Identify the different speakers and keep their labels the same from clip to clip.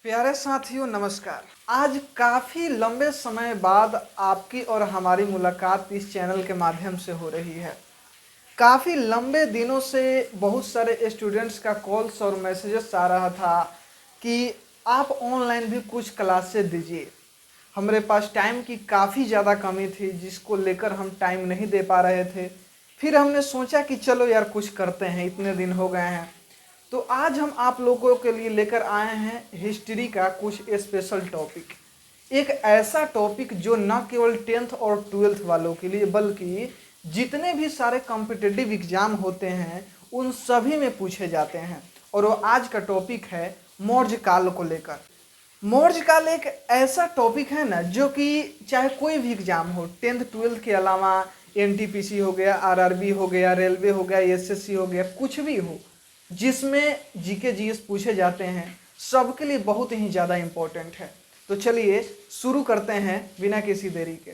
Speaker 1: प्यारे साथियों नमस्कार। आज काफ़ी लंबे समय बाद आपकी और हमारी मुलाकात इस चैनल के माध्यम से हो रही है। काफ़ी लंबे दिनों से बहुत सारे स्टूडेंट्स का कॉल्स और मैसेजेस आ रहा था कि आप ऑनलाइन भी कुछ क्लासेस दीजिए। हमारे पास टाइम की काफ़ी ज़्यादा कमी थी जिसको लेकर हम टाइम नहीं दे पा रहे थे। फिर हमने सोचा कि चलो यार कुछ करते हैं, इतने दिन हो गए हैं। तो आज हम आप लोगों के लिए लेकर आए हैं हिस्ट्री का कुछ स्पेशल टॉपिक। एक ऐसा टॉपिक जो न केवल 10th और 12th वालों के लिए बल्कि जितने भी सारे कॉम्पिटिटिव एग्जाम होते हैं उन सभी में पूछे जाते हैं। और वो आज का टॉपिक है मौर्य काल को लेकर। मौर्य काल एक ऐसा टॉपिक है ना जो कि चाहे कोई भी एग्जाम हो, 10th 12th के अलावा एनटीपीसी हो गया, आरआरबी हो गया, रेलवे हो गया, एसएससी हो गया, कुछ भी हो जिसमें जीके जीएस पूछे जाते हैं, सबके लिए बहुत ही ज़्यादा इम्पोर्टेंट है। तो चलिए शुरू करते हैं बिना किसी देरी के।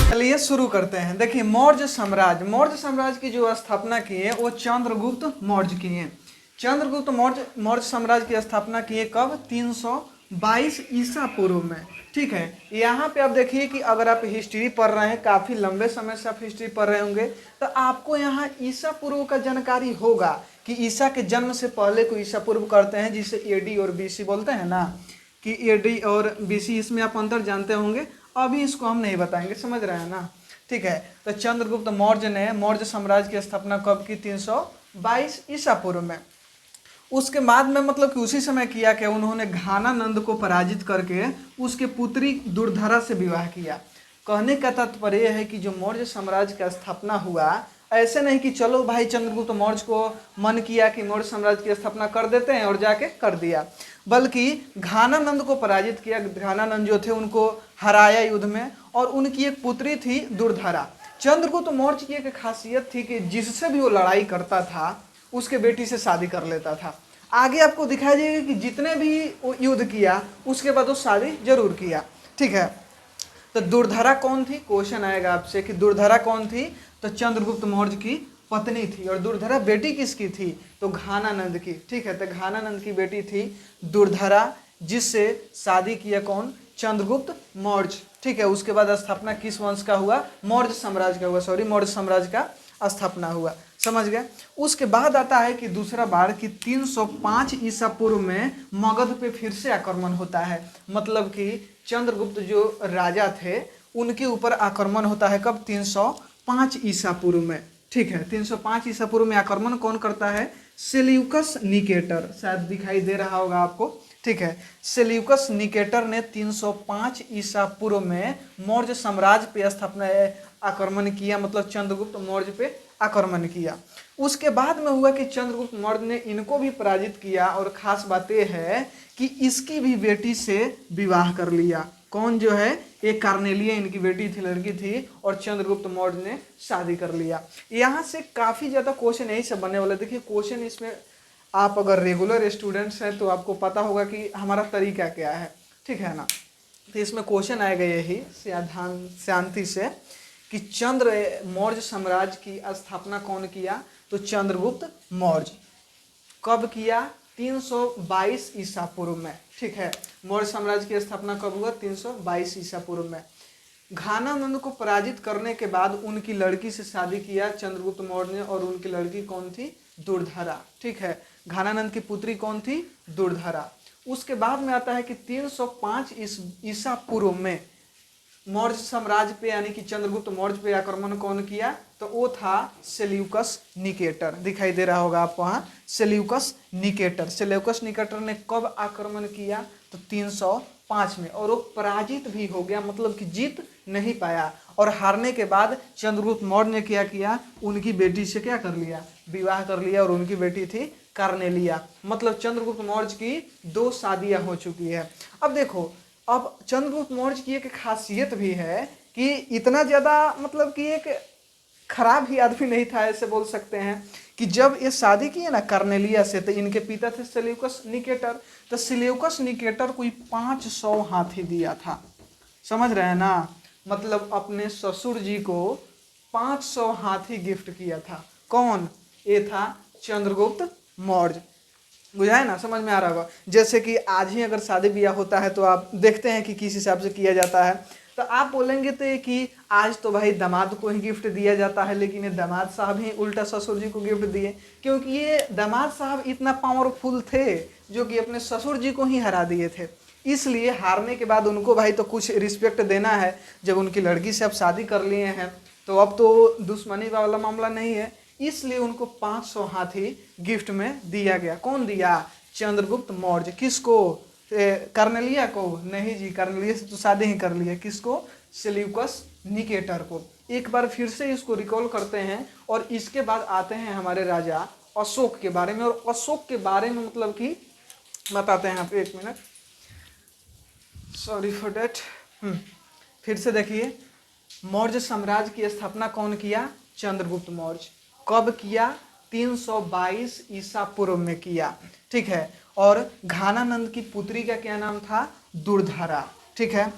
Speaker 1: चलिए शुरू करते हैं। देखिए मौर्य साम्राज्य की जो स्थापना की है वो चंद्रगुप्त मौर्य की है। चंद्रगुप्त मौर्य साम्राज्य की स्थापना की है कब? 322 ईसा पूर्व में। ठीक है, यहाँ पे आप देखिए कि अगर आप हिस्ट्री पढ़ रहे हैं, काफ़ी लंबे समय से आप हिस्ट्री पढ़ रहे होंगे, तो आपको यहाँ ईसा पूर्व का जानकारी होगा कि ईसा के जन्म से पहले को ईसा पूर्व करते हैं, जिसे एडी और बीसी बोलते हैं ना, कि एडी और बीसी इसमें आप अंतर जानते होंगे। अभी इसको हम नहीं बताएंगे, समझ रहे हैं ना। ठीक है, तो चंद्रगुप्त मौर्य ने मौर्य साम्राज्य की स्थापना कब की? 322 ईसा पूर्व में। उसके बाद में मतलब कि उसी समय किया कि उन्होंने घानानंद को पराजित करके उसके पुत्री दुर्धरा से विवाह किया। कहने का तात्पर्य है कि जो मौर्य साम्राज्य का स्थापना हुआ, ऐसे नहीं कि चलो भाई चंद्रगुप्त मौर्य को मन किया कि मौर्य साम्राज्य की स्थापना कर देते हैं और जाके कर दिया, बल्कि घानानंद को पराजित किया। घानानंद जो थे उनको हराया युद्ध में, और उनकी एक पुत्री थी दुर्धरा। चंद्रगुप्त मौर्य की एक खासियत थी कि जिससे भी वो लड़ाई करता था उसके बेटी से शादी कर लेता था। आगे आपको दिखाई देगा कि जितने भी वो युद्ध किया उसके बाद वो शादी जरूर किया। ठीक है, तो दुर्धरा कौन थी? क्वेश्चन आएगा आपसे कि दुर्धरा कौन थी? तो चंद्रगुप्त मौर्य की पत्नी थी। और दुर्धरा बेटी किसकी थी? तो घानानंद की। ठीक है, तो घानानंद की बेटी थी दुर्धरा, जिससे शादी किया कौन? चंद्रगुप्त मौर्य। ठीक है, उसके बाद स्थापना किस वंश का हुआ? मौर्य साम्राज्य का हुआ। मौर्य साम्राज्य का स्थापना हुआ। समझ गए। उसके बाद आता है कि दूसरा बार कि 305 ईसा पूर्व में मगध पे फिर से आक्रमण होता है। मतलब कि चंद्रगुप्त जो राजा थे उनके ऊपर आक्रमण होता है कब? 305 ईसा पूर्व में। ठीक है, 305 ईसा पूर्व में आक्रमण कौन करता है? Seleucus Nicator. शायद दिखाई दे रहा होगा आपको। ठीक है, सेल्यूकस निकेटर ने 305 ईसा पूर्व में मौर्य साम्राज्य पे स्थापना आक्रमण किया, मतलब चंद्रगुप्त मौर्य पे आक्रमण किया। उसके बाद में हुआ कि चंद्रगुप्त मौर्य ने इनको भी पराजित किया, और खास बात यह है कि इसकी भी बेटी से विवाह कर लिया। कौन जो है? एक कार्नेलिया इनकी बेटी थी, लड़की थी, और चंद्रगुप्त मौर्य ने शादी कर लिया। यहाँ से काफ़ी ज़्यादा क्वेश्चन यही सब बनने वाले। देखिए क्वेश्चन इसमें आप अगर रेगुलर स्टूडेंट्स हैं तो आपको पता होगा कि हमारा तरीका क्या है। ठीक है ना, तो इसमें क्वेश्चन आएगा यही शांति से कि मौर्य साम्राज्य की स्थापना कौन किया? तो चंद्रगुप्त मौर्य। कब किया? 322 ईसा पूर्व में। ठीक है, मौर्य साम्राज्य की स्थापना कब हुआ? 322 ईसा पूर्व में। घानानंद को पराजित करने के बाद उनकी लड़की से शादी किया चंद्रगुप्त मौर्य ने, और उनकी लड़की कौन थी? दुर्धरा। ठीक है, घानानंद की पुत्री कौन थी? दुर्धरा। उसके बाद में आता है कि 305 ईसा पूर्व में मौर्य साम्राज्य पे यानी कि चंद्रगुप्त मौर्य पे आक्रमण कौन किया? तो वो था सेल्यूकस निकेटर। दिखाई दे रहा होगा आपको, वहाँ सेल्यूकस निकेटर। सेल्यूकस निकेटर ने कब आक्रमण किया? तो 305 में, और वो पराजित भी हो गया, मतलब कि जीत नहीं पाया। और हारने के बाद चंद्रगुप्त मौर्य ने क्या किया? उनकी बेटी से क्या कर लिया? विवाह कर लिया, और उनकी बेटी थी कार्नेलिया। मतलब चंद्रगुप्त मौर्य की 2 शादियां हो चुकी है। अब देखो, अब चंद्रगुप्त मौर्य की एक खासियत भी है कि इतना ज़्यादा मतलब कि एक खराब ही आदमी नहीं था, ऐसे बोल सकते हैं कि जब ये शादी की है ना कार्नेलिया से, तो इनके पिता थे सेल्यूकस निकेटर। तो सेल्यूकस निकेटर कोई 500 हाथी दिया था। समझ रहे हैं ना, मतलब अपने ससुर जी को 500 हाथी गिफ्ट किया था। कौन? ये था चंद्रगुप्त मौर्य। बुझा है ना, समझ में आ रहा होगा। जैसे कि आज ही अगर शादी ब्याह होता है तो आप देखते हैं कि किस हिसाब से किया जाता है। तो आप बोलेंगे तो ये कि आज तो भाई दामाद को ही गिफ्ट दिया जाता है, लेकिन ये दामाद साहब ही उल्टा ससुर जी को गिफ्ट दिए, क्योंकि ये दामाद साहब इतना पावरफुल थे जो कि अपने ससुर जी को ही हरा दिए थे। इसलिए हारने के बाद उनको भाई तो कुछ रिस्पेक्ट देना है। जब उनकी लड़की से अब शादी कर लिए हैं तो अब तो दुश्मनी वाला मामला नहीं है, इसलिए उनको 500 हाथी गिफ्ट में दिया गया। कौन दिया? चंद्रगुप्त मौर्य। किसको? कर्नेलिया को? नहीं जी, कर्नेलिया से तो शादी ही कर लिया। किसको? सेल्यूकस निकेटर को। एक बार फिर से इसको रिकॉल करते हैं और इसके बाद आते हैं हमारे राजा अशोक के बारे में। और अशोक के बारे में मतलब कि बताते हैं आप, एक मिनट, सॉरी फॉर डेट। फिर से देखिए, मौर्य साम्राज्य की स्थापना कौन किया? चंद्रगुप्त मौर्य। कब किया? 322 ईसा पूर्व में किया। ठीक है। और घानानंद की पुत्री का क्या नाम था? दुर्धरा। ठीक है।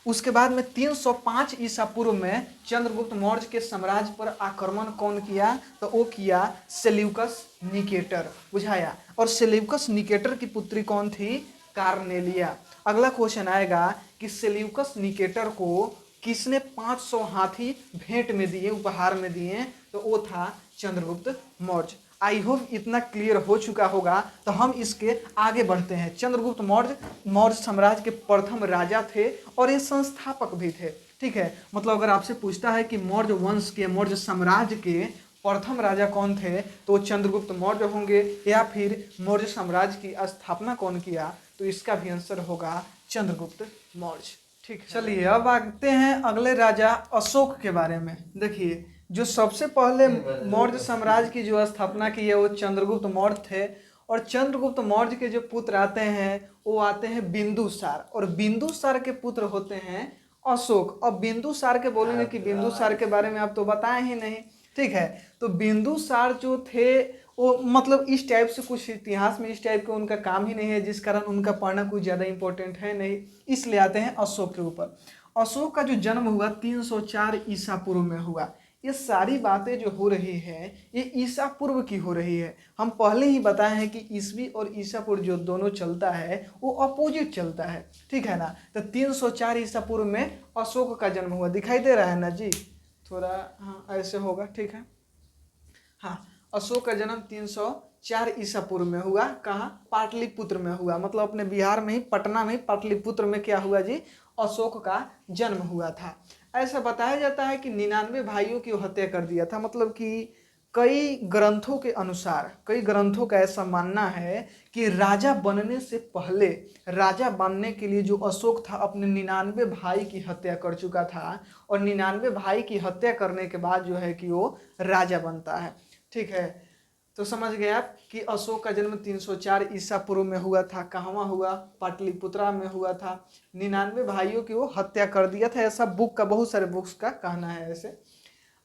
Speaker 1: उसके बाद में 305 ईसा पूर्व में चंद्रगुप्त मौर्य के साम्राज्य पर आक्रमण कौन किया? तो वो किया सेल्यूकस निकेटर। बुझाया। और सेल्यूकस निकेटर की पुत्री कौन थी? कार्नेलिया। अगला क्वेश्चन आएगा कि सेल्यूकस निकेटर को किसने 500 हाथी भेंट में दिए, उपहार में दिए? तो वो था चंद्रगुप्त मौर्य। आई होप इतना क्लियर हो चुका होगा। तो हम इसके आगे बढ़ते हैं। चंद्रगुप्त मौर्य मौर्य साम्राज्य के प्रथम राजा थे और ये संस्थापक भी थे। ठीक है। मतलब अगर आपसे पूछता है कि मौर्य वंश के, मौर्य साम्राज्य के प्रथम राजा कौन थे, तो चंद्रगुप्त मौर्य होंगे। या फिर मौर्य साम्राज्य की स्थापना कौन किया, तो इसका भी आंसर होगा चंद्रगुप्त मौर्य। ठीक है। चलिए अब आते हैं अगले राजा अशोक के बारे में। देखिए, जो सबसे पहले मौर्य साम्राज्य की जो स्थापना की है वो चंद्रगुप्त मौर्य थे। और चंद्रगुप्त मौर्य के जो पुत्र आते हैं वो आते हैं बिंदुसार, और बिंदुसार के पुत्र होते हैं अशोक। अब बिंदुसार के बोलेंगे कि बिंदुसार के बारे में आप तो बताए ही नहीं। ठीक है। तो बिंदुसार जो थे वो मतलब इस टाइप से कुछ इतिहास में इस टाइप का उनका काम ही नहीं है, जिस कारण उनका पढ़ना कुछ ज़्यादा इंपॉर्टेंट है नहीं। इसलिए आते हैं अशोक के ऊपर। अशोक का जो जन्म हुआ 304 ईसा पूर्व में हुआ। ये सारी बातें जो हो रही है ये ईसा पूर्व की हो रही है। हम पहले ही बताए हैं कि ईसवी और ईसा पूर्व जो दोनों चलता है वो अपोजिट चलता है। ठीक है ना। तो 304 ईसा पूर्व में अशोक का जन्म हुआ। दिखाई दे रहा है ना जी? थोड़ा हाँ ऐसे होगा। ठीक है। हाँ, अशोक का जन्म 304 ईसा पूर्व में हुआ। कहाँ? पाटलिपुत्र में हुआ। मतलब अपने बिहार में ही, पटना में, पाटलिपुत्र में क्या हुआ जी? अशोक का जन्म हुआ था। ऐसा बताया जाता है कि 99 भाइयों की हत्या कर दिया था। मतलब कि कई ग्रंथों के अनुसार, कई ग्रंथों का ऐसा मानना है कि राजा बनने से पहले, राजा बनने के लिए जो अशोक था अपने 99 भाई की हत्या कर चुका था। और 99 भाई की हत्या करने के बाद जो है कि वो राजा बनता है। ठीक है। तो समझ गए आप कि अशोक का जन्म 304 ईसा पूर्व में हुआ था। कहाँ हुआ? पाटलिपुत्रा में हुआ था। 99 भाइयों की वो हत्या कर दिया था, ऐसा बुक का, बहुत सारे बुक्स का कहना है ऐसे।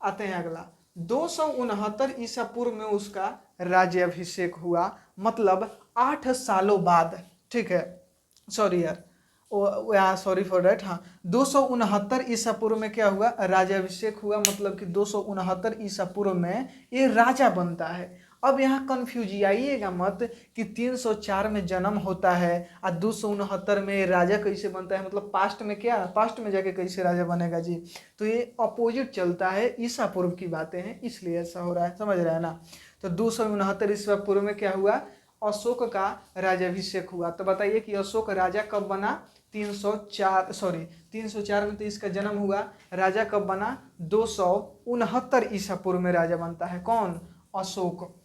Speaker 1: आते हैं अगला, 269 ईसा पूर्व में उसका राज्याभिषेक हुआ। मतलब 8 सालों बाद। ठीक है। सॉरी यार, यहाँ सॉरी फॉर डैट। हाँ, 269 ईसा पूर्व में क्या हुआ? राज्याभिषेक हुआ। मतलब कि 269 ईसा पूर्व में ये राजा बनता है। अब यहाँ कंफ्यूज आइएगा मत कि 304 में जन्म होता है और 269 में राजा कैसे बनता है। मतलब पास्ट में क्या, पास्ट में जाके कैसे राजा बनेगा जी? तो ये अपोजिट चलता है, ईसा पूर्व की बातें हैं, इसलिए ऐसा हो रहा है। समझ रहा है ना? तो 269 ईसा पूर्व में क्या हुआ? अशोक का राज्याभिषेक हुआ। तो बताइए कि अशोक राजा कब बना? 304 में तो इसका जन्म हुआ। राजा कब बना? 269 ईसा पूर्व में राजा बनता है। कौन? अशोक।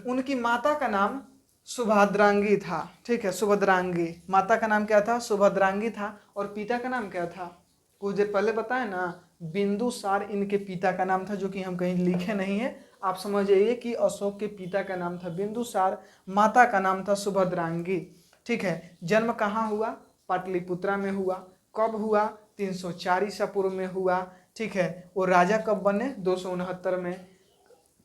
Speaker 1: उनकी माता का नाम सुभद्रांगी था। ठीक है, सुभद्रांगी। माता का नाम क्या था? सुभद्रांगी था। और पिता का नाम क्या था? कुछ देर पहले बताया ना, बिंदुसार इनके पिता का नाम था, जो कि हम कहीं लिखे नहीं है। आप समझ जाइए कि अशोक के पिता का नाम था बिंदुसार, माता का नाम था सुभद्रांगी। ठीक है। जन्म कहाँ हुआ? पाटलिपुत्रा में हुआ। कब हुआ? 304 ईसा पूर्व में हुआ। ठीक है। वो राजा कब बने? 269 में।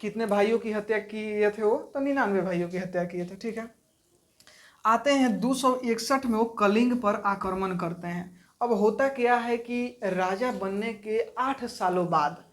Speaker 1: कितने भाइयों की हत्या किए थे वो? तो 99 भाइयों की हत्या किए थे। ठीक है। आते हैं 261 में वो कलिंग पर आक्रमण करते हैं। अब होता क्या है कि राजा बनने के 8 सालों बाद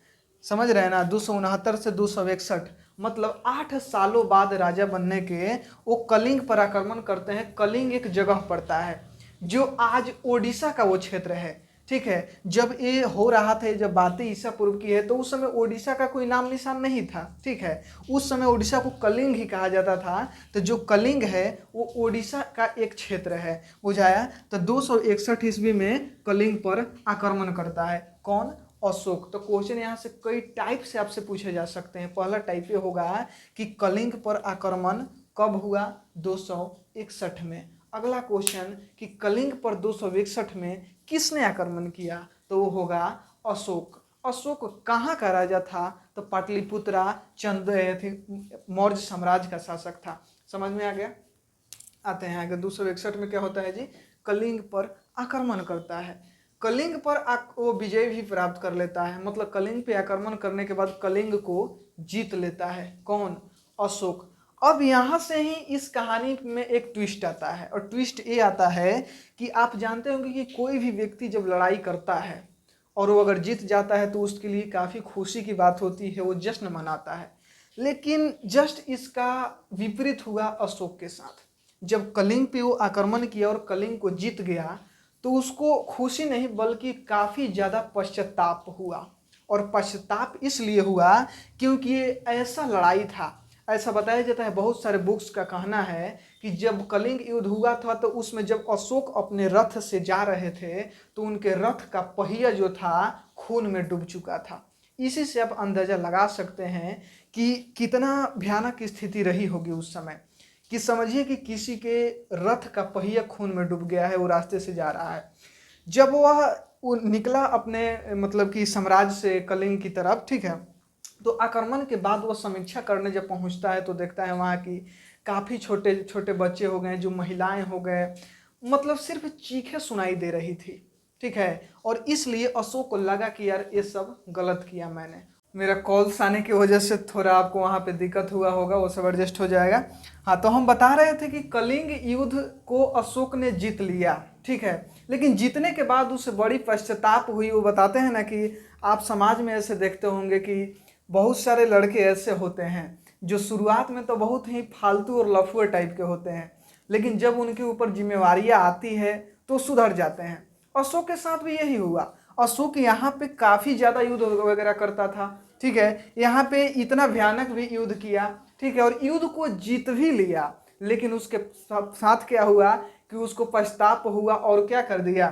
Speaker 1: समझ रहे हैं ना, 269 से 261, मतलब 8 सालों बाद राजा बनने के वो कलिंग पर आक्रमण करते हैं। कलिंग एक जगह पड़ता है जो आज ओडिशा का वो क्षेत्र है, ठीक है। जब ये हो रहा था, जब बातें ईसा पूर्व की है, तो उस समय ओडिशा का कोई नाम निशान नहीं था, ठीक है। उस समय ओडिशा को कलिंग ही कहा जाता था। तो जो कलिंग है वो ओडिशा का एक क्षेत्र है, बुझाया। तो 261 ईस्वी में कलिंग पर आक्रमण करता है कौन? अशोक। तो क्वेश्चन यहाँ से कई टाइप से आपसे पूछे जा सकते हैं। पहला टाइप ये होगा कि कलिंग पर आक्रमण कब हुआ? 261 में। अगला क्वेश्चन कि कलिंग पर 261 में किसने आक्रमण किया? तो वो होगा अशोक। अशोक कहाँ का राजा था? तो पाटलिपुत्रा मौर्य साम्राज्य का शासक था। समझ में आ गया? आते हैं आगे। 261 में क्या होता है जी? कलिंग पर आक्रमण करता है। कलिंग पर वो विजय भी प्राप्त कर लेता है, मतलब कलिंग पे आक्रमण करने के बाद कलिंग को जीत लेता है कौन? अशोक। अब यहाँ से ही इस कहानी में एक ट्विस्ट आता है, और ट्विस्ट ये आता है कि आप जानते होंगे कि कोई भी व्यक्ति जब लड़ाई करता है और वो अगर जीत जाता है तो उसके लिए काफ़ी खुशी की बात होती है, वो जश्न मनाता है। लेकिन जस्ट इसका विपरीत हुआ अशोक के साथ। जब कलिंग पे वो आक्रमण किया और कलिंग को जीत गया तो उसको खुशी नहीं बल्कि काफ़ी ज़्यादा पश्चाताप हुआ। और पश्चाताप इसलिए हुआ क्योंकि ये ऐसा लड़ाई था, ऐसा बताया जाता है, बहुत सारे बुक्स का कहना है कि जब कलिंग युद्ध हुआ था तो उसमें जब अशोक अपने रथ से जा रहे थे तो उनके रथ का पहिया जो था खून में डूब चुका था। इसी से आप अंदाजा लगा सकते हैं कि कितना भयानक स्थिति रही होगी उस समय। कि समझिए कि किसी के रथ का पहिया खून में डूब गया है, वो रास्ते से जा रहा है। जब वो निकला अपने मतलब कि साम्राज्य से कलिंग की तरफ, ठीक है, तो आक्रमण के बाद वो समीक्षा करने जब पहुंचता है तो देखता है वहाँ की काफ़ी छोटे छोटे बच्चे हो गए, जो महिलाएं हो गए, मतलब सिर्फ चीखें सुनाई दे रही थी, ठीक है। और इसलिए अशोक को लगा कि यार ये सब गलत किया मैंने। मेरा कॉल्स आने की वजह से थोड़ा आपको वहाँ पे दिक्कत हुआ होगा, वो सब एडजस्ट हो जाएगा। हाँ, तो हम बता रहे थे कि कलिंग युद्ध को अशोक ने जीत लिया, ठीक है। लेकिन जीतने के बाद उसे बड़ी पश्चाताप हुई। वो बताते हैं ना कि आप समाज में ऐसे देखते होंगे कि बहुत सारे लड़के ऐसे होते हैं जो शुरुआत में तो बहुत ही फालतू और लफुए टाइप के होते हैं, लेकिन जब उनके ऊपर जिम्मेवारियां आती है तो सुधर जाते हैं। अशोक के साथ भी यही हुआ। अशोक यहाँ पे काफ़ी ज़्यादा युद्ध वगैरह करता था, ठीक है। यहाँ पे इतना भयानक भी युद्ध किया, ठीक है, और युद्ध को जीत भी लिया। लेकिन उसके साथ क्या हुआ कि उसको पछताप हुआ और क्या कर दिया,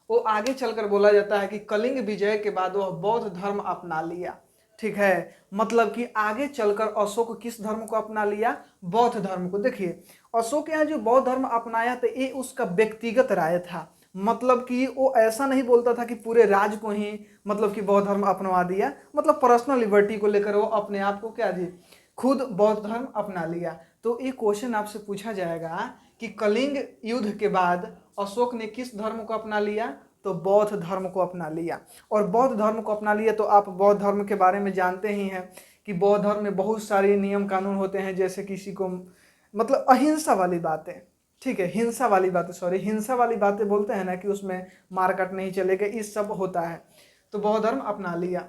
Speaker 1: वो आगे चलकर बोला जाता है कि कलिंग विजय के बाद वह बौद्ध धर्म अपना लिया, ठीक है। मतलब कि आगे चलकर अशोक किस धर्म को अपना लिया? बौद्ध धर्म को। देखिए, अशोक यहाँ जो बौद्ध धर्म अपनाया तो ये उसका व्यक्तिगत राय था। मतलब कि वो ऐसा नहीं बोलता था कि पूरे राज्य को ही मतलब कि बौद्ध धर्म अपना दिया, मतलब पर्सनल लिबर्टी को लेकर वो अपने आप को क्या जी, खुद बौद्ध धर्म अपना लिया। तो एक क्वेश्चन आपसे पूछा जाएगा कि कलिंग युद्ध के बाद अशोक ने किस धर्म को अपना लिया? तो बौद्ध धर्म को अपना लिया। और बौद्ध धर्म को अपना लिया तो आप बौद्ध धर्म के बारे में जानते ही हैं कि बौद्ध धर्म में बहुत सारे नियम कानून होते हैं, जैसे किसी को मतलब अहिंसा वाली बातें, ठीक है, हिंसा वाली बातें, सॉरी, हिंसा वाली बातें बोलते हैं ना कि उसमें मारकाट नहीं चलेगा, इस सब होता है। तो बौद्ध धर्म अपना लिया।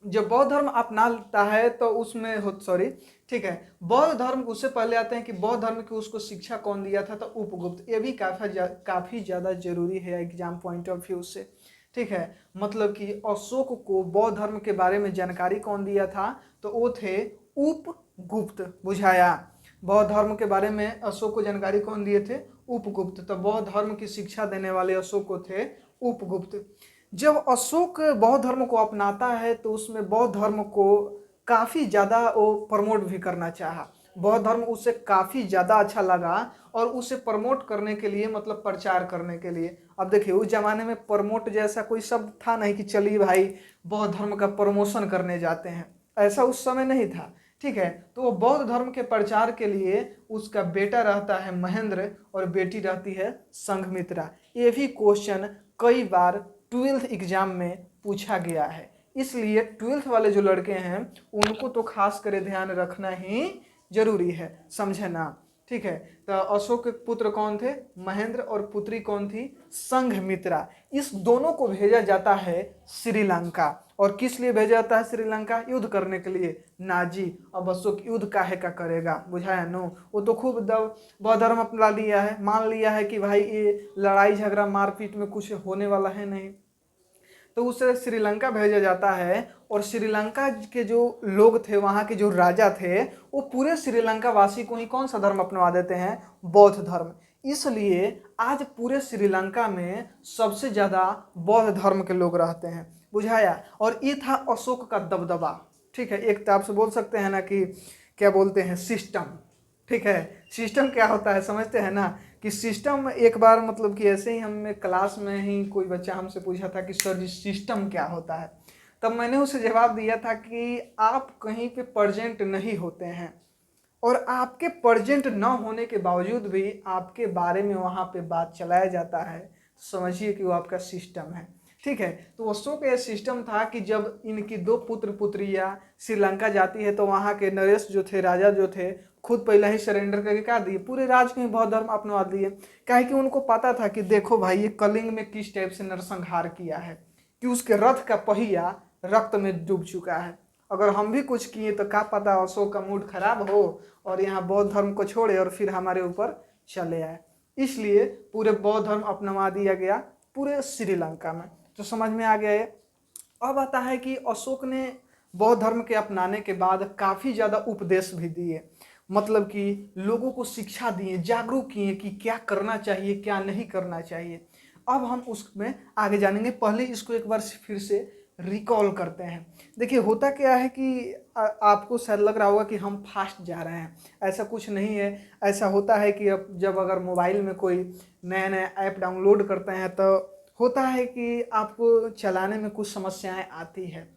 Speaker 1: जब बौद्ध धर्म अपनाता है तो उसमें हो, सॉरी, ठीक है, बौद्ध धर्म उससे पहले आते हैं कि बौद्ध धर्म की उसको शिक्षा कौन दिया था? तो उपगुप्त। ये भी काफ़ी ज़्यादा जरूरी है एग्जाम पॉइंट ऑफ व्यू से, ठीक है। मतलब कि अशोक को बौद्ध धर्म के बारे में जानकारी कौन दिया था? तो वो थे उपगुप्त, बुझाया। बौद्ध धर्म के बारे में अशोक को जानकारी कौन दिए थे? उपगुप्त। तो बौद्ध धर्म की शिक्षा देने वाले अशोक को थे उपगुप्त। जब अशोक बौद्ध धर्म को अपनाता है तो उसमें बौद्ध धर्म को काफ़ी ज़्यादा वो प्रमोट भी करना चाहा। बौद्ध धर्म उसे काफ़ी ज़्यादा अच्छा लगा और उसे प्रमोट करने के लिए, मतलब प्रचार करने के लिए। अब देखिए, उस जमाने में प्रमोट जैसा कोई शब्द था नहीं कि चलिए भाई बौद्ध धर्म का प्रमोशन करने जाते हैं, ऐसा उस समय नहीं था, ठीक है। तो वो बौद्ध धर्म के प्रचार के लिए उसका बेटा रहता है महेंद्र और बेटी रहती है संघमित्रा। ये भी क्वेश्चन कई बार 12th एग्जाम में पूछा गया है, इसलिए 12th वाले जो लड़के हैं उनको तो खास कर ध्यान रखना ही जरूरी है, समझे ना। ठीक है। तो अशोक के पुत्र कौन थे? महेंद्र, और पुत्री कौन थी? संघमित्रा। इस दोनों को भेजा जाता है श्रीलंका। और किस लिए भेजा जाता है श्रीलंका? युद्ध करने के लिए। नाजी। अब अशोक युद्ध काहे का करेगा, बुझाया नो। वो तो खूब बौद्ध धर्म अपना लिया है, मान लिया है कि भाई ये लड़ाई झगड़ा मारपीट में कुछ होने वाला है नहीं, तो उसे श्रीलंका भेजा जाता है। और श्रीलंका के जो लोग थे, वहाँ के जो राजा थे, वो पूरे श्रीलंका वासी को ही कौन सा धर्म अपना देते हैं? बौद्ध धर्म। इसलिए आज पूरे श्रीलंका में सबसे ज़्यादा बौद्ध धर्म के लोग रहते हैं, बुझाया। और ये था अशोक का दबदबा, ठीक है। एक तो आपसे बोल सकते हैं ना कि क्या बोलते हैं, सिस्टम, ठीक है। सिस्टम क्या होता है समझते हैं ना, कि सिस्टम एक बार मतलब कि ऐसे ही हमें क्लास में ही कोई बच्चा हमसे पूछा था कि सर जी सिस्टम क्या होता है, तब मैंने उसे जवाब दिया था कि आप कहीं पे प्रेजेंट नहीं होते हैं और आपके प्रेजेंट न होने के बावजूद भी आपके बारे में वहाँ पे बात चलाया जाता है, समझिए कि वो आपका सिस्टम है, ठीक है। तो अशोक का यह सिस्टम था कि जब इनकी दो पुत्र पुत्रियाँ श्रीलंका जाती है तो वहाँ के नरेश जो थे, राजा जो थे, खुद पहले ही सरेंडर करके क्या दिए, पूरे राज को ही बौद्ध धर्म अपना दिए। क्या है कि उनको पता था कि देखो भाई ये कलिंग में किस टाइप से नरसंहार किया है, कि उसके रथ का पहिया रक्त में डूब चुका है। अगर हम भी कुछ किए तो क्या पता अशोक का मूड खराब हो और यहाँ बौद्ध धर्म को छोड़े और फिर हमारे ऊपर चले आए। इसलिए पूरे बौद्ध धर्म अपना दिया गया पूरे श्रीलंका में। तो समझ में आ गया ये। अब आता है कि अशोक ने बौद्ध धर्म के अपनाने के बाद काफ़ी ज़्यादा उपदेश भी दिए, मतलब कि लोगों को शिक्षा दिए, जागरूक किए कि क्या करना चाहिए क्या नहीं करना चाहिए। अब हम उसमें आगे जानेंगे, पहले इसको एक बार फिर से रिकॉल करते हैं। देखिए होता क्या है कि आपको शायद लग रहा होगा कि हम फास्ट जा रहे हैं, ऐसा कुछ नहीं है। ऐसा होता है कि अब जब अगर मोबाइल में कोई नया नया ऐप डाउनलोड करते हैं तो होता है कि आपको चलाने में कुछ समस्याएं आती है।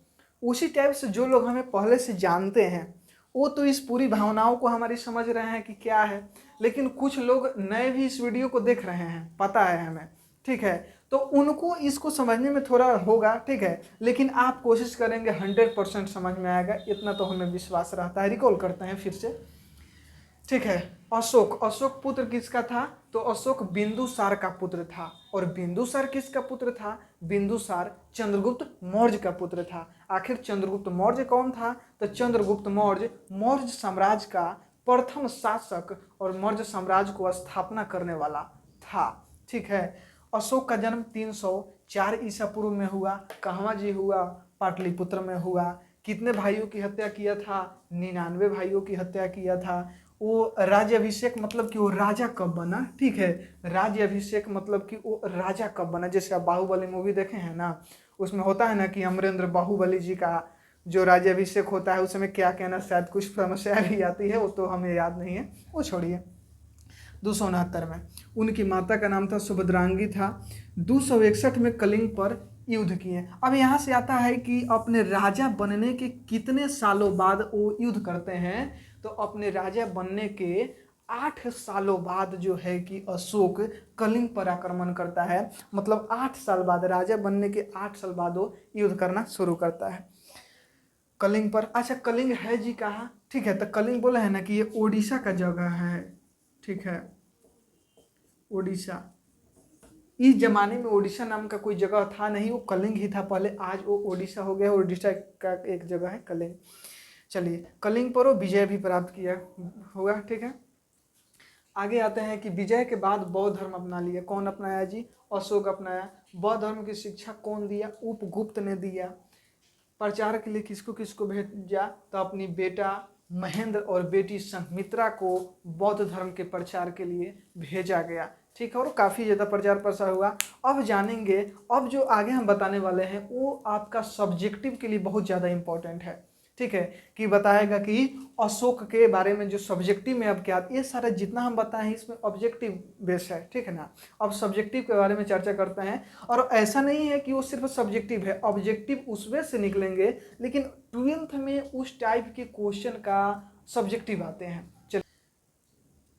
Speaker 1: उसी टाइप से जो लोग हमें पहले से जानते हैं वो तो इस पूरी भावनाओं को हमारी समझ रहे हैं कि क्या है, लेकिन कुछ लोग नए भी इस वीडियो को देख रहे हैं, पता है हमें, ठीक है। तो उनको इसको समझने में थोड़ा होगा, ठीक है, लेकिन आप कोशिश करेंगे 100% समझ में आएगा, इतना तो हमें विश्वास रहता है। रिकॉल करते हैं फिर से, ठीक है। अशोक पुत्र किसका था? तो अशोक बिंदुसार का पुत्र था। और बिंदुसार किसका पुत्र था? बिंदुसार चंद्रगुप्त मौर्य का पुत्र था। आखिर चंद्रगुप्त मौर्य कौन था? तो चंद्रगुप्त मौर्य मौर्य साम्राज्य का प्रथम शासक और मौर्य साम्राज्य को स्थापना करने वाला था, ठीक है। अशोक का जन्म 304 ईसा पूर्व में हुआ। कहाँ जी हुआ? पाटलिपुत्र में हुआ। कितने भाइयों की हत्या किया था? 99 भाइयों की हत्या किया था। वो राज्याभिषेक मतलब कि वो राजा कब बना, ठीक है। राज्याभिषेक मतलब कि वो राजा कब बना। जैसे आप बाहुबली मूवी देखे हैं ना, उसमें होता है ना कि अमरेंद्र बाहुबली जी का जो राज्याभिषेक होता है उस समय क्या कहना, शायद कुछ समस्या भी आती है, वो तो हमें याद नहीं है, वो छोड़िए। 269 में उनकी माता का नाम था सुभद्रांगी था। 261 में कलिंग पर युद्ध किए। अब यहाँ से आता है कि अपने राजा बनने के कितने सालों बाद वो युद्ध करते हैं, तो अपने राजा बनने के 8 सालों बाद जो है कि अशोक कलिंग पर आक्रमण करता है। मतलब 8 साल बाद, राजा बनने के 8 साल बाद वो युद्ध करना शुरू करता है कलिंग पर। अच्छा कलिंग है जी कहाँ, ठीक है। तो कलिंग बोला है ना कि ये ओडिशा का जगह है, ठीक है, ओडिशा। इस जमाने में ओडिशा नाम का कोई जगह था नहीं, वो कलिंग ही था पहले, आज वो ओडिशा हो गया। ओडिशा का एक जगह है कलिंग। चलिए कलिंग पर वो विजय भी प्राप्त किया होगा, ठीक है। आगे आते हैं कि विजय के बाद बौद्ध धर्म अपना लिया। कौन अपनाया जी? अशोक अपनाया। बौद्ध धर्म की शिक्षा कौन दिया? उपगुप्त ने दिया। प्रचार के लिए किसको किसको भेजा? तो अपनी बेटा महेंद्र और बेटी संघमित्रा को बौद्ध धर्म के प्रचार के लिए भेजा गया, ठीक है। और काफ़ी ज़्यादा प्रचार प्रसार हुआ। अब जानेंगे, अब जो आगे हम बताने वाले हैं वो आपका सब्जेक्टिव के लिए बहुत ज़्यादा इम्पोर्टेंट है, ठीक है। कि बताएगा कि अशोक के बारे में जो सब्जेक्टिव में अब क्या, ये सारा जितना हम बताएं इसमें ऑब्जेक्टिव बेस है, ठीक है ना। अब सब्जेक्टिव के बारे में चर्चा करते हैं। और ऐसा नहीं है कि वो सिर्फ सब्जेक्टिव है, ऑब्जेक्टिव उसमें से निकलेंगे, लेकिन 12th में उस टाइप के क्वेश्चन का सब्जेक्टिव आते हैं।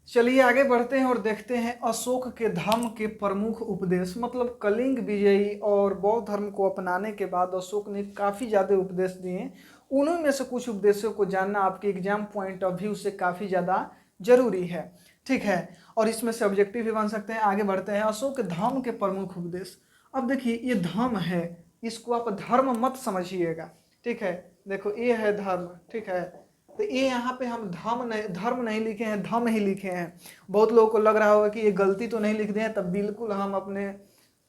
Speaker 1: चलिए आगे बढ़ते हैं और देखते हैं अशोक के धर्म के प्रमुख उपदेश। मतलब कलिंग विजयी और बौद्ध धर्म को अपनाने के बाद अशोक ने काफ़ी ज़्यादा उपदेश दिए। उन्हीं में से कुछ उपदेशों को जानना आपके एग्जाम पॉइंट ऑफ व्यू से काफ़ी ज़्यादा जरूरी है। ठीक है। और इसमें से ऑब्जेक्टिव भी बन सकते हैं। आगे बढ़ते हैं, अशोक के धर्म के प्रमुख उपदेश। अब देखिए ये धर्म है, इसको आप धर्म मत समझिएगा, ठीक है। देखो ये है धर्म, ठीक है, तो ये यहाँ पे हम धर्म नहीं लिखे हैं, धम ही लिखे हैं। बहुत लोगों को लग रहा होगा कि ये गलती तो नहीं लिख दिए हैं, तब बिल्कुल हम अपने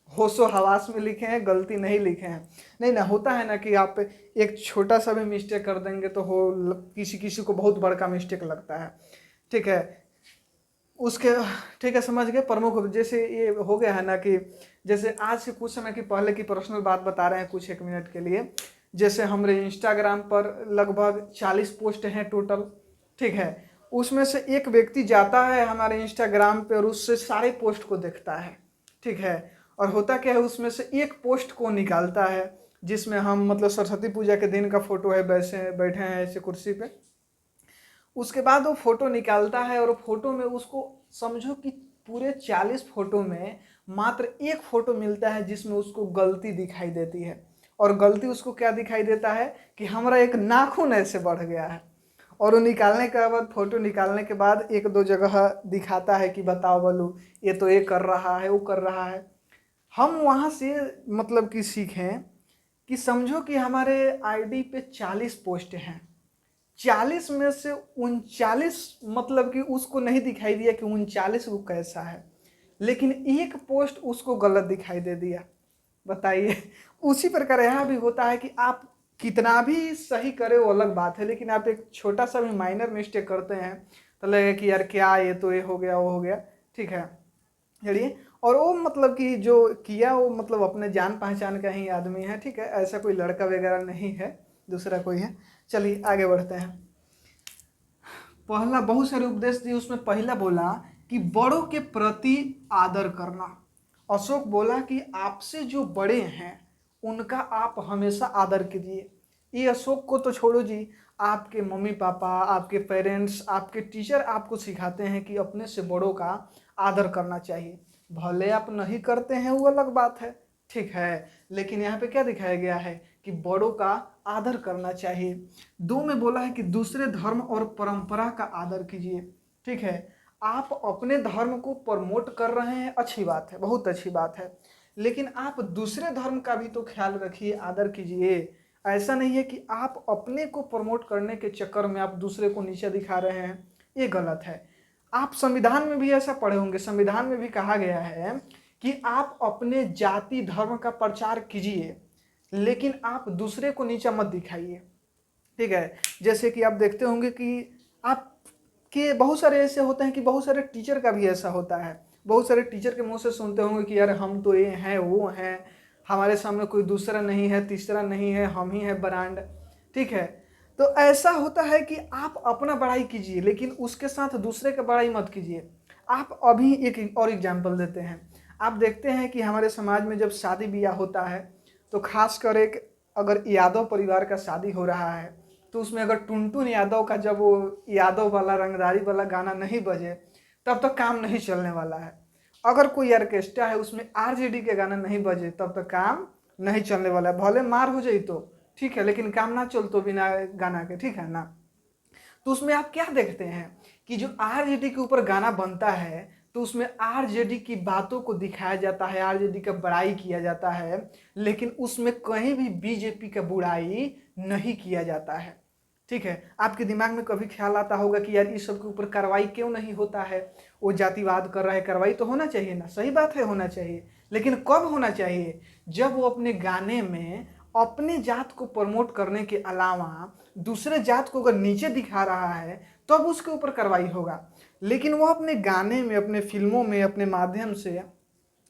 Speaker 1: होशो हवास में लिखे हैं, गलती नहीं लिखे हैं। नहीं ना, होता है ना कि आप एक छोटा सा भी मिस्टेक कर देंगे तो किसी किसी को बहुत बड़का मिस्टेक लगता है, ठीक है। उसके ठीक है, समझ गए प्रमुख। जैसे ये हो गया है ना कि जैसे आज से कुछ समय की पहले की पर्सनल बात बता रहे हैं कुछ एक मिनट के लिए। जैसे हमारे इंस्टाग्राम पर लगभग 40 पोस्ट हैं टोटल, ठीक है। उसमें से एक व्यक्ति जाता है हमारे इंस्टाग्राम पे और उससे सारे पोस्ट को देखता है, ठीक है। और होता क्या है, उसमें से एक पोस्ट को निकालता है जिसमें हम मतलब सरस्वती पूजा के दिन का फोटो है, वैसे बैठे हैं ऐसे कुर्सी पे। उसके बाद वो फोटो निकालता है और फोटो में उसको समझो कि पूरे 40 फोटो में मात्र एक फोटो मिलता है जिसमें उसको गलती दिखाई देती है। और गलती उसको क्या दिखाई देता है कि हमारा एक नाखून ऐसे बढ़ गया है। और वो निकालने के बाद, फोटो निकालने के बाद एक दो जगह दिखाता है कि बताओ बोलू, ये तो ये कर रहा है, वो कर रहा है। हम वहाँ से मतलब कि सीखें कि समझो कि हमारे आईडी पे 40 पोस्ट हैं, 40 में से 39 मतलब कि उसको नहीं दिखाई दिया कि 39 वो कैसा है, लेकिन एक पोस्ट उसको गलत दिखाई दे दिया। बताइए। उसी प्रकार यहाँ भी होता है कि आप कितना भी सही करे वो अलग बात है, लेकिन आप एक छोटा सा भी माइनर मिस्टेक करते हैं तो लगेगा कि यार क्या ये तो ये हो गया वो हो गया, ठीक है। चलिए, और वो मतलब कि जो किया वो मतलब अपने जान पहचान का ही आदमी है, ठीक है, ऐसा कोई लड़का वगैरह नहीं है, दूसरा कोई है। चलिए आगे बढ़ते हैं। पहला, बहुत सारे उपदेश दिए, उसमें पहला बोला कि बड़ों के प्रति आदर करना। अशोक बोला कि आपसे जो बड़े हैं उनका आप हमेशा आदर कीजिए। ये अशोक को तो छोड़ो जी, आपके मम्मी पापा, आपके पेरेंट्स, आपके टीचर आपको सिखाते हैं कि अपने से बड़ों का आदर करना चाहिए। भले आप नहीं करते हैं वो अलग बात है, ठीक है, लेकिन यहाँ पे क्या दिखाया गया है कि बड़ों का आदर करना चाहिए। दो में बोला है कि दूसरे धर्म और परंपरा का आदर कीजिए, ठीक है। आप अपने धर्म को प्रमोट कर रहे हैं, अच्छी बात है, बहुत अच्छी बात है, लेकिन आप दूसरे धर्म का भी तो ख्याल रखिए, आदर कीजिए। ऐसा नहीं है कि आप अपने को प्रमोट करने के चक्कर में आप दूसरे को नीचे दिखा रहे हैं, ये गलत है। आप संविधान में भी ऐसा पढ़े होंगे, संविधान में भी कहा गया है कि आप अपने जाति धर्म का प्रचार कीजिए, लेकिन आप दूसरे को नीचा मत दिखाइए, ठीक है। जैसे कि आप देखते होंगे कि आप के बहुत सारे ऐसे होते हैं कि बहुत सारे टीचर का भी ऐसा होता है। बहुत सारे टीचर के मुंह से सुनते होंगे कि यार हम तो ये हैं वो हैं, हमारे सामने कोई दूसरा नहीं है, तीसरा नहीं है, हम ही हैं ब्रांड, ठीक है। तो ऐसा होता है कि आप अपना बड़ाई कीजिए लेकिन उसके साथ दूसरे का बड़ाई मत कीजिए। आप अभी एक और एग्जाम्पल देते हैं। आप देखते हैं कि हमारे समाज में जब शादी ब्याह होता है तो खास कर एक अगर यादव परिवार का शादी हो रहा है तो उसमें अगर टुनटुन यादव का जब वो यादव वाला रंगदारी वाला गाना नहीं बजे तब तक काम नहीं चलने वाला है। अगर कोई ऑर्केस्ट्रा है उसमें आरजेडी के गाना नहीं बजे तब तक काम नहीं चलने वाला है। भले मार हो जाए तो ठीक है, लेकिन काम ना चल तो बिना गाना के, ठीक है ना। तो उसमें आप क्या देखते हैं कि जो आरजेडी के ऊपर गाना बनता है तो उसमें आरजेडी की बातों को दिखाया जाता है, आरजेडी का बड़ाई किया जाता है, लेकिन उसमें कहीं भी बीजेपी का बुराई नहीं किया जाता है, ठीक है। आपके दिमाग में कभी ख्याल आता होगा कि यार इस सब के ऊपर कार्रवाई क्यों नहीं होता है, वो जातिवाद कर रहा है, कार्रवाई तो होना चाहिए ना, सही बात है, होना चाहिए, लेकिन कब होना चाहिए, जब वो अपने गाने में अपने जात को प्रमोट करने के अलावा दूसरे जात को अगर नीचे दिखा रहा है तब तो उसके ऊपर कार्रवाई होगा। लेकिन वो अपने गाने में, अपने फिल्मों में, अपने माध्यम से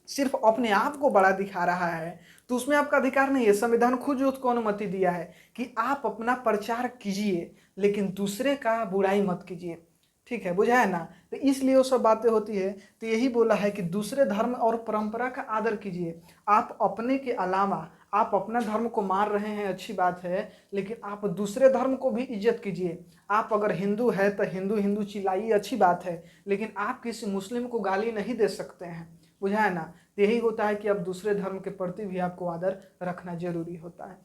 Speaker 1: सिर्फ अपने आप को बड़ा दिखा रहा है तो उसमें आपका अधिकार नहीं है। संविधान खुद उसको अनुमति दिया है कि आप अपना प्रचार कीजिए लेकिन दूसरे का बुराई मत कीजिए, ठीक है, बुझा है ना। तो इसलिए वो सब बातें होती है। तो यही बोला है कि दूसरे धर्म और परंपरा का आदर कीजिए। आप अपने के अलावा आप अपना धर्म को मार रहे हैं, अच्छी बात है, लेकिन आप दूसरे धर्म को भी इज्जत कीजिए। आप अगर हिंदू है तो हिंदू हिंदू चिल्लाइए, अच्छी बात है, लेकिन आप किसी मुस्लिम को गाली नहीं दे सकते हैं, बुझा है ना। तो यही होता है कि अब दूसरे धर्म के प्रति भी आपको आदर रखना जरूरी होता है।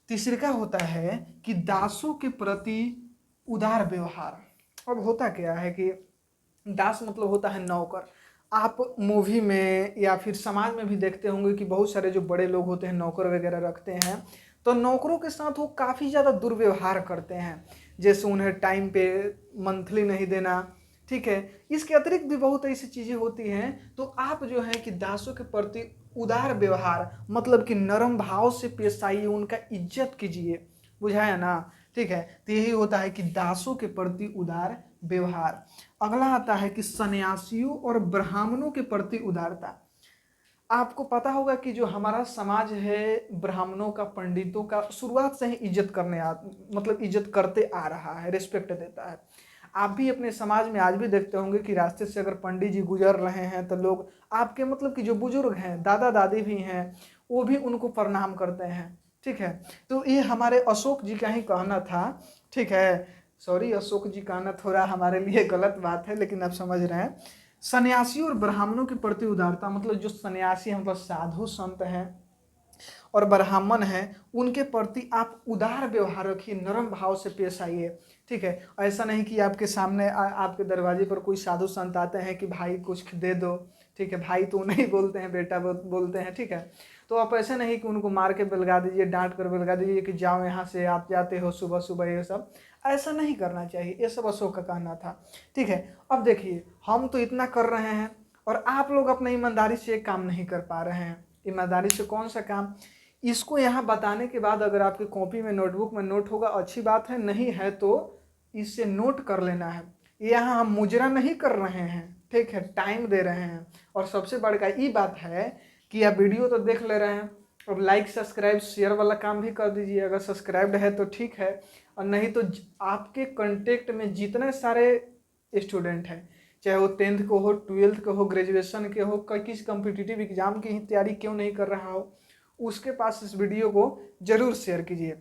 Speaker 1: तीसरे का होता है कि दासों के प्रति उदार व्यवहार। अब होता क्या है कि दास मतलब होता है नौकर। आप मूवी में या फिर समाज में भी देखते होंगे कि बहुत सारे जो बड़े लोग होते हैं नौकर वगैरह रखते हैं, तो नौकरों के साथ वो काफ़ी ज़्यादा दुर्व्यवहार करते हैं, जैसे उन्हें टाइम पे मंथली नहीं देना, ठीक है। इसके अतिरिक्त भी बहुत ऐसी चीज़ें होती हैं। तो आप जो है कि दासों के प्रति उदार व्यवहार मतलब कि नरम भाव से पेश आइए, उनका इज्जत कीजिए, बुझाया ना, ठीक है। तो यही होता है कि दासों के प्रति उदार व्यवहार। अगला आता है कि सन्यासियों और ब्राह्मणों के प्रति उदारता। आपको पता होगा कि जो हमारा समाज है ब्राह्मणों का, पंडितों का शुरुआत से ही इज्जत मतलब इज्जत करते आ रहा है, रिस्पेक्ट देता है। आप भी अपने समाज में आज भी देखते होंगे कि रास्ते से अगर पंडित जी गुजर रहे हैं तो लोग आपके मतलब कि जो बुजुर्ग हैं, दादा दादी भी हैं, वो भी उनको प्रणाम करते हैं, ठीक है। तो ये हमारे अशोक जी का ही कहना था, ठीक है। सॉरी, अशोक जी कहना थोड़ा हमारे लिए गलत बात है, लेकिन आप समझ रहे हैं। सन्यासी और ब्राह्मणों के प्रति उदारता मतलब जो सन्यासी हैं मतलब साधु संत हैं और ब्राह्मण हैं, उनके प्रति आप उदार व्यवहार रखिए, नरम भाव से पेश आइए, ठीक है। ऐसा नहीं कि आपके सामने आपके दरवाजे पर कोई साधु संत आते हैं कि भाई कुछ दे दो, ठीक है। भाई तो नहीं बोलते हैं, बेटा बोलते हैं, ठीक है। तो आप ऐसे नहीं कि उनको मार के बेलगा दीजिए, डांट कर बेलगा दीजिए कि जाओ यहाँ से, आप जाते हो सुबह सुबह, ये सब ऐसा नहीं करना चाहिए। ये सब अशोक का कहना था, ठीक है। अब देखिए, हम तो इतना कर रहे हैं और आप लोग अपनी ईमानदारी से एक काम नहीं कर पा रहे हैं। ईमानदारी से कौन सा काम? इसको यहाँ बताने के बाद अगर आपकी कॉपी में, नोटबुक में नोट होगा अच्छी बात है, नहीं है तो इससे नोट कर लेना है। यहाँ हम मुजरा नहीं कर रहे हैं, ठीक है, टाइम दे रहे हैं। और सबसे बड़का ये बात है कि आप वीडियो तो देख ले रहे हैं, और लाइक सब्सक्राइब शेयर वाला काम भी कर दीजिए। अगर सब्सक्राइब्ड है तो ठीक है, और नहीं तो आपके कांटेक्ट में जितने सारे स्टूडेंट हैं, चाहे वो 10th को हो, 12th को हो, ग्रेजुएशन के हो, किसी कॉम्पिटिटिव एग्जाम की ही तैयारी क्यों नहीं कर रहा हो, उसके पास इस वीडियो को जरूर शेयर कीजिए,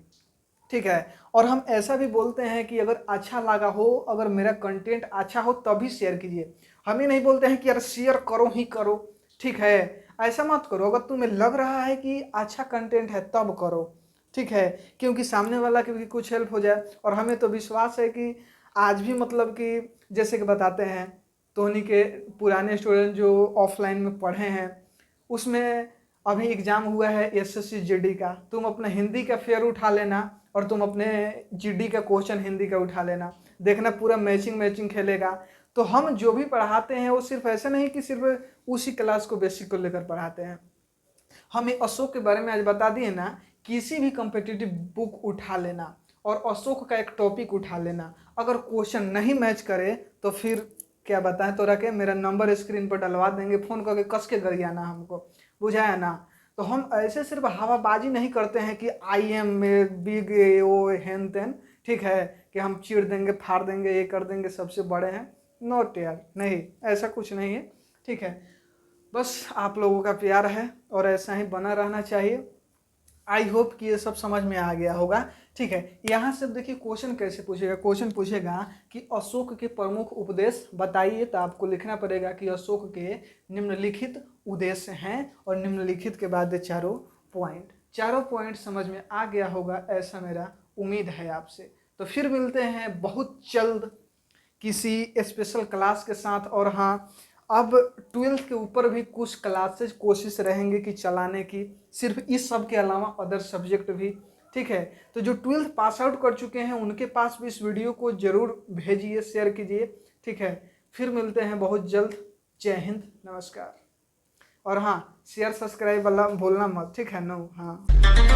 Speaker 1: ठीक है। और हम ऐसा भी बोलते हैं कि अगर अच्छा लगा हो, अगर मेरा कंटेंट अच्छा हो तभी शेयर कीजिए। हम ही नहीं बोलते हैं कि यार शेयर करो ही करो, ठीक है। ऐसा मत करो, अगर तुम्हें लग रहा है कि अच्छा कंटेंट है तब करो, ठीक है, क्योंकि सामने वाला की भी कुछ हेल्प हो जाए। और हमें तो विश्वास है कि आज भी मतलब कि जैसे कि बताते हैं, धोनी के पुराने स्टूडेंट जो ऑफलाइन में पढ़े हैं, उसमें अभी एग्जाम हुआ है एसएससी जीडी का, तुम अपना हिंदी का फेयर उठा लेना और तुम अपने जीडी का क्वेश्चन हिंदी का उठा लेना, देखना पूरा मैचिंग खेलेगा। तो हम जो भी पढ़ाते हैं वो सिर्फ ऐसे नहीं कि सिर्फ उसी क्लास को बेसिक को लेकर पढ़ाते हैं। हमें अशोक के बारे में आज बता दिए ना, किसी भी कॉम्पिटिटिव बुक उठा लेना और अशोक का एक टॉपिक उठा लेना, अगर क्वेश्चन नहीं मैच करे तो फिर क्या बताएं तो रखे, मेरा नंबर स्क्रीन पर डलवा देंगे, फ़ोन करके कस के गरियाना हमको, बुझाया ना। तो हम ऐसे सिर्फ हवाबाजी नहीं करते हैं कि आई एम में बिग ओ हैन तेन, ठीक है, कि हम चीड़ देंगे, फाड़ देंगे, ये कर देंगे, सबसे बड़े हैं। नोट यार, नहीं, ऐसा कुछ नहीं है, ठीक है। बस आप लोगों का प्यार है और ऐसा ही बना रहना चाहिए। आई होप कि ये सब समझ में आ गया होगा, ठीक है। यहाँ से देखिए क्वेश्चन कैसे पूछेगा, क्वेश्चन पूछेगा कि अशोक के प्रमुख उपदेश बताइए। तो आपको लिखना पड़ेगा कि अशोक के निम्नलिखित उद्देश्य हैं, और निम्नलिखित के बाद चारों पॉइंट समझ में आ गया होगा, ऐसा मेरा उम्मीद है आपसे। तो फिर मिलते हैं बहुत जल्द किसी स्पेशल क्लास के साथ। और हाँ, अब 12th के ऊपर भी कुछ क्लासेस कोशिश रहेंगे कि चलाने की, सिर्फ इस सब के अलावा अदर सब्जेक्ट भी, ठीक है। तो जो 12th पास आउट कर चुके हैं उनके पास भी इस वीडियो को जरूर भेजिए, शेयर कीजिए, ठीक है। फिर मिलते हैं बहुत जल्द। जय हिंद, नमस्कार। और हाँ, शेयर सब्सक्राइब वाला भूलना मत, ठीक है। नो, हाँ।